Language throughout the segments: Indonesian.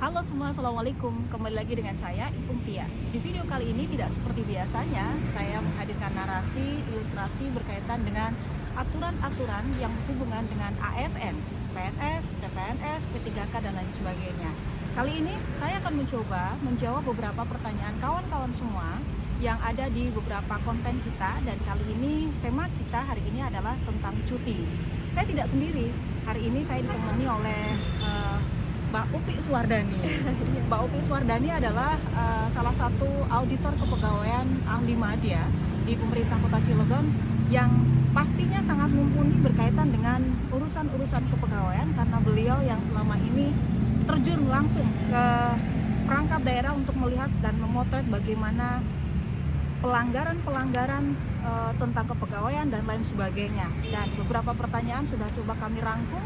Halo semua, Assalamualaikum. Kembali lagi dengan saya, Ipung Tia. Di video kali ini tidak seperti biasanya, saya menghadirkan narasi, ilustrasi berkaitan dengan aturan-aturan yang berhubungan dengan ASN, PNS, CPNS, P3K, dan lain sebagainya. Kali ini saya akan mencoba menjawab beberapa pertanyaan kawan-kawan semua yang ada di beberapa konten kita, dan kali ini tema kita hari ini adalah tentang cuti. Saya tidak sendiri, hari ini saya ditemani oleh Mbak Upi Suwardani. Mbak Upi Suwardani adalah salah satu auditor kepegawaian ahli madya di pemerintah Kota Cilegon yang pastinya sangat mumpuni berkaitan dengan urusan-urusan kepegawaian karena beliau yang selama ini terjun langsung ke perangkat daerah untuk melihat dan memotret bagaimana pelanggaran-pelanggaran tentang kepegawaian dan lain sebagainya. Dan beberapa pertanyaan sudah coba kami rangkum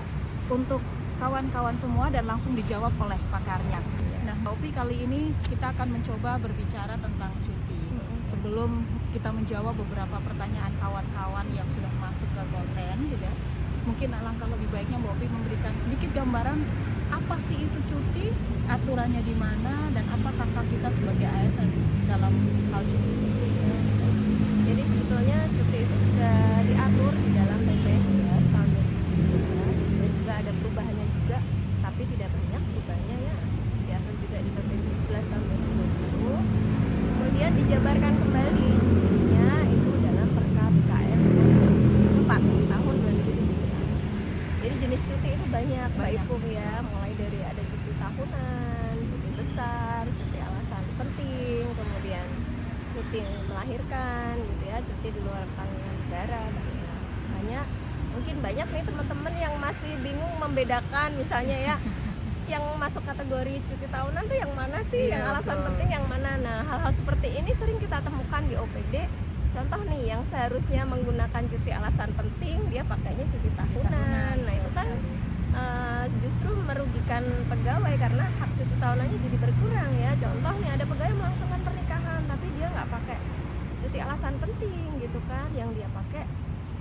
untuk kawan-kawan semua dan langsung dijawab oleh pakarnya. Nah, Mbak Upi, kali ini kita akan mencoba berbicara tentang cuti. Sebelum kita menjawab beberapa pertanyaan kawan-kawan yang sudah masuk ke konten, gitu ya, mungkin alangkah lebih baiknya Mbak Upi memberikan sedikit gambaran apa sih itu cuti, aturannya di mana, dan apa kakak kita sebagai ASN dalam hal cuti. Jadi sebetulnya cuti itu sudah diatur di dalam PP 11 tahun 2017 dan juga ada perubahannya juga, tapi tidak banyak perubahannya ya. Diatur juga di PP 17 tahun 2020. Kemudian dijabarkan kembali cutisnya itu dalam Perka BKN 4 tahun 2017. Jadi jenis cuti itu banyak, Mbak Ipung ya, mulai dari ada cuti tahunan, cuti besar, cuti alasan penting, kemudian cuti melahirkan gitu ya, cuti di luar tanggungan negara. Banyak, mungkin banyak nih teman-teman yang masih bingung membedakan misalnya ya yang masuk kategori cuti tahunan tuh yang mana sih, yang alasan penting yang mana. Nah, hal-hal seperti ini sering kita temukan di OPD. Contoh nih, yang seharusnya menggunakan cuti alasan penting dia pakainya cuti tahunan. Nah, itu kan justru merugikan pegawai karena hak cuti tahunannya jadi berkurang ya. Contoh nih, ada pegawai melangsungkan pernikahan tapi dia nggak pakai cuti alasan penting gitu kan, yang dia pakai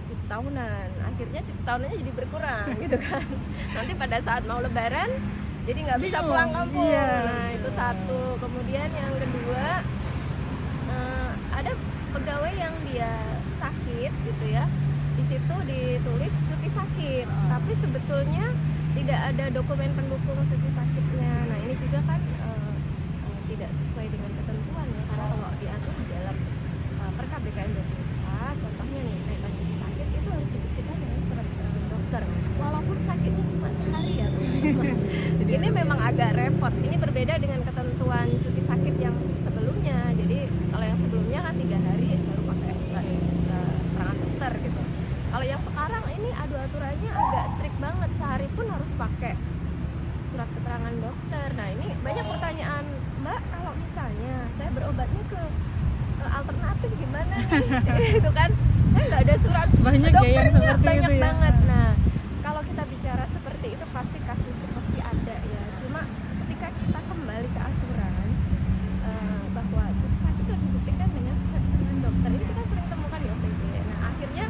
cuti tahunan. Akhirnya cuti tahunannya jadi berkurang gitu kan. Nanti pada saat mau lebaran jadi nggak bisa pulang kampung. Nah, itu satu. Kemudian yang kedua, ada pegawai yang dia sakit gitu ya, di situ ditulis cuti sakit, tapi sebetulnya tidak ada dokumen pendukung cuti sakitnya. Nah, ini juga kan tidak sesuai dengan ketentuan ya, karena kalau diatur di dalam Perka BKN 24, contohnya nih kaitan cuti sakit itu harus dibuktikan dengan surat keterangan dokter, walaupun sakitnya cuma sehari ya teman-teman. Ini memang agak repot. Ini berbeda dengan ketentuan cuti sakit yang sebelumnya. Jadi kalau yang sebelumnya kan 3 hari baru pakai surat keterangan dokter gitu. Kalau yang sekarang ini aturannya agak strict banget, sehari pun harus pakai surat keterangan dokter. Nah, ini banyak pertanyaan, Mbak, kalau misalnya saya berobatnya ke alternatif gimana nih? Itu kan saya nggak ada surat dokternya, banyak banget. Nah, kalau kita bicara seperti itu pasti kasusnya pasti ada ya. Cuma ketika kita kembali ke aturan bahwa cuti sakit itu harus dibuktikan dengan surat keterangan dokter, ini kita sering temukan di OPD. Nah, akhirnya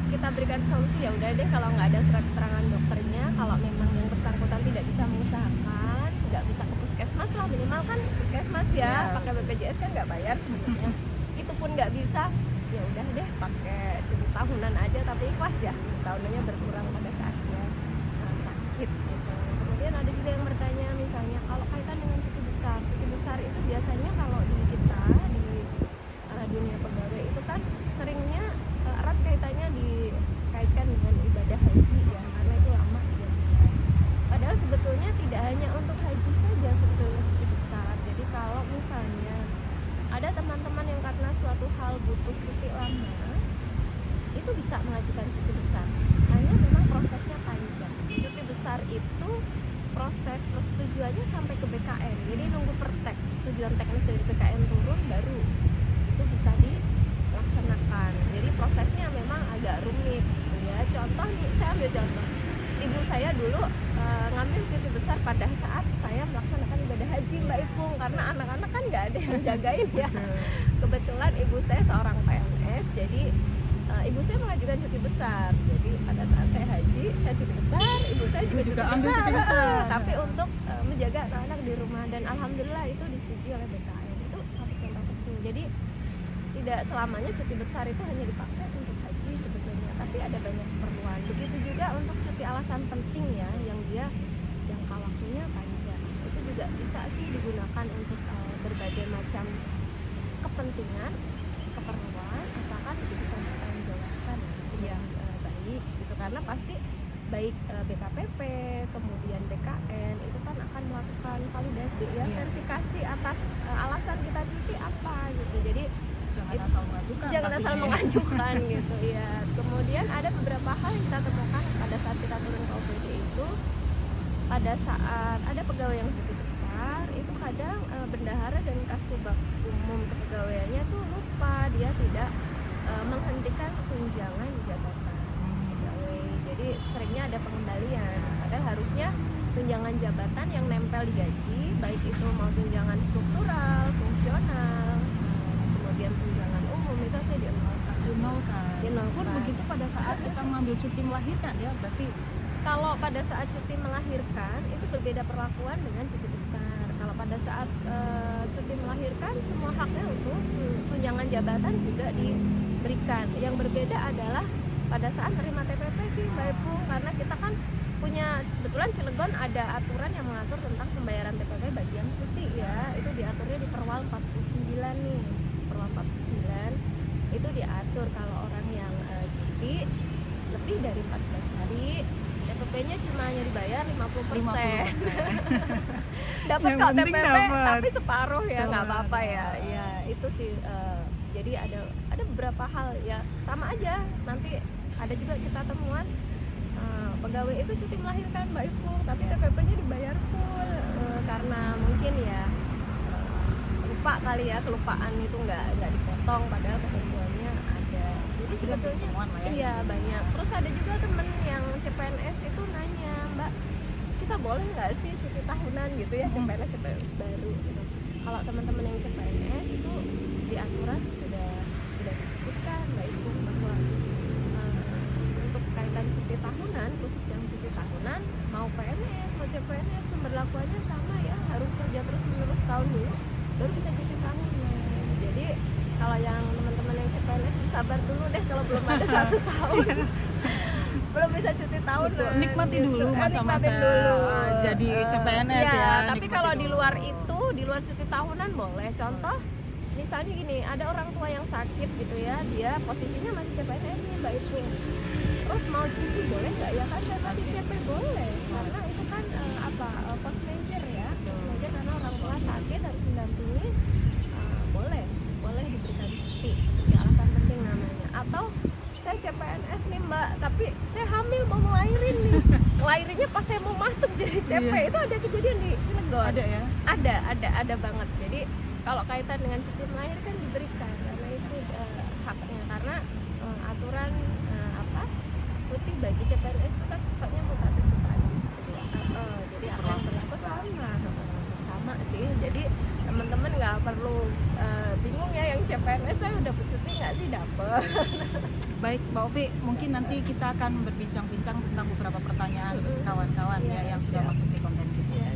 kita berikan solusi, ya udah deh kalau nggak ada surat keterangan dokternya, kalau memang yang bersangkutan tidak bisa mengusahakan, nggak bisa ke puskesmas lah, minimal kan puskesmas ya, pakai BPJS kan nggak bayar sebenarnya. Itu pun nggak bisa, ya udah deh pakai cuti tahunan aja, tapi ikhlas ya cuti tahunannya berkurang pada saat dia sakit gitu. Kemudian ada juga yang bertanya misalnya kalau kaitan dengan cuti besar itu biasanya kalau di kita di dunia pegawai itu kan seringnya erat kaitannya dikaitkan dengan ibadah haji ya, karena itu lama 3 bulan. Padahal sebetulnya tidak hanya untuk haji saja sebetulnya cuti besar. Jadi kalau misalnya ada teman-teman yang karena suatu hal butuh cuti lama, itu bisa mengajukan cuti besar. Hanya memang prosesnya panjang. Cuti besar itu proses persetujuannya sampai ke BKN. Jadi nunggu pertek, persetujuan teknis dari BKN turun baru itu bisa dilaksanakan. Jadi prosesnya memang agak rumit gitu ya. Contoh nih, saya ambil contoh. Ibu saya dulu ngambil cuti besar pada saat saya melaksanakan ibadah haji, Mbak Ipung, karena anak-anak kan nggak ada yang jagain ya. Kebetulan ibu saya seorang PNS, jadi ibu saya mengajukan cuti besar. Jadi pada saat saya haji, saya cuti besar, ibu saya juga cuti ambil besar. cuti besar. Tapi untuk menjaga anak-anak di rumah, dan alhamdulillah itu disetujui oleh BKN. Itu satu contoh kecil. Jadi tidak selamanya cuti besar itu hanya dipakai untuk haji sebetulnya, tapi ada banyak keperluan. Begitu juga untuk cuti alasan penting ya, yang dia jangka waktunya panjang. Itu juga bisa sih digunakan untuk berbagai macam kepentingan, keperluan, asalkan itu bisa dipertanggungjawabkan yang baik gitu. Karena pasti baik BKPP, kemudian BKN itu kan akan melakukan validasi ya, verifikasi atas alasan kita cuti apa gitu. Jadi Jangan asal mengajukan. jangan asal mengajukan gitu ya. Kemudian ada beberapa hal yang kita temukan pada saat kita turun ke OPD itu, pada saat ada pegawai yang cuti besar itu kadang bendahara dan kasubag umum kepegawaiannya tuh lupa, dia tidak menghentikan tunjangan jabatan pegawai. Jadi seringnya ada pengembalian, padahal harusnya tunjangan jabatan yang nempel di gaji, baik itu mau tunjangan struktural, fungsional, kemudian tunjangan umum, itu harusnya dinolkan. Pun begitu pada saat kita mengambil cuti melahirkan ya, berarti Kalau pada saat cuti melahirkan itu berbeda perlakuan dengan cuti besar. Kalau pada saat cuti melahirkan semua haknya untuk tunjangan jabatan juga diberikan. Yang berbeda adalah pada saat terima TPP sih Mbak Ibu, karena kita kan punya, kebetulan Cilegon ada aturan yang mengatur tentang pembayaran TPP bagi yang cuti ya. Itu diaturnya di Perwal 49 nih. Perwal 49 itu diatur kalau orang yang cuti lebih dari 14 hari TPP-nya cuma hanya dibayar 50%. Dapat Yang kok penting TPP dapat. tapi separuh ya, nggak Separuh. apa-apa ya. Ya itu sih jadi ada beberapa hal ya sama aja. Nanti ada juga kita temuan pegawai itu cuti melahirkan Mbak Ibu, tapi TPP-nya dibayar full karena mungkin ya lupa kali ya, kelupaan itu nggak dipotong padahal ketentuannya ada. Jadi sebetulnya temuan lah ya. iya banyak. Terus ada juga temen yang CPNS itu nanya, Mbak, kita boleh nggak sih cuti tahunan gitu ya, CPNS baru gitu. Kalau teman-teman yang CPNS itu di aturan sudah disebutkan Mbak Ibu bahwa untuk kaitan cuti tahunan, khusus yang cuti tahunan, mau PNS mau CPNS pemberlakuannya sama ya, harus kerja terus menerus tahun dulu baru bisa cuti tahunan. Jadi kalau yang teman-teman yang CPNS sabar dulu deh kalau belum ada 1 tahun belum bisa cuti tahunan. Betul. Nikmati gitu. dulu masa-masa Nikmatin dulu. jadi CPNS ya. Tapi nikmati kalau di dulu. luar itu, di luar cuti tahunan boleh. Contoh misalnya gini, ada orang tua yang sakit gitu ya, dia posisinya masih CPNS nih Mbak Ibu, terus mau cuti boleh nggak ya? Kan saya tadi CP boleh, karena itu kan post major ya, post major karena orang tua sakit harus mendampingi, boleh diberikan cuti alasan penting namanya. Atau saya CPNS nih Mbak, tapi saya hamil mau ngelahirin nih, ngelahirinnya pas saya mau masuk jadi CP. Iya. Itu ada kejadian di Cilegon. Ada ya. Ada banget. Jadi kalau kaitan dengan cuti melahirkan diberikan karena itu haknya, karena aturan cuti bagi CPNS itu kan sifatnya mutatis mutandis gitu ya. Jadi apa yang berlaku sama sih. Jadi teman-teman nggak perlu bingung ya, yang CPNS saya udah cuti nggak sih dapet. Baik Mbak Ovi, mungkin nanti kita akan berbincang-bincang tentang beberapa pertanyaan kawan-kawan ya yang sudah masuk di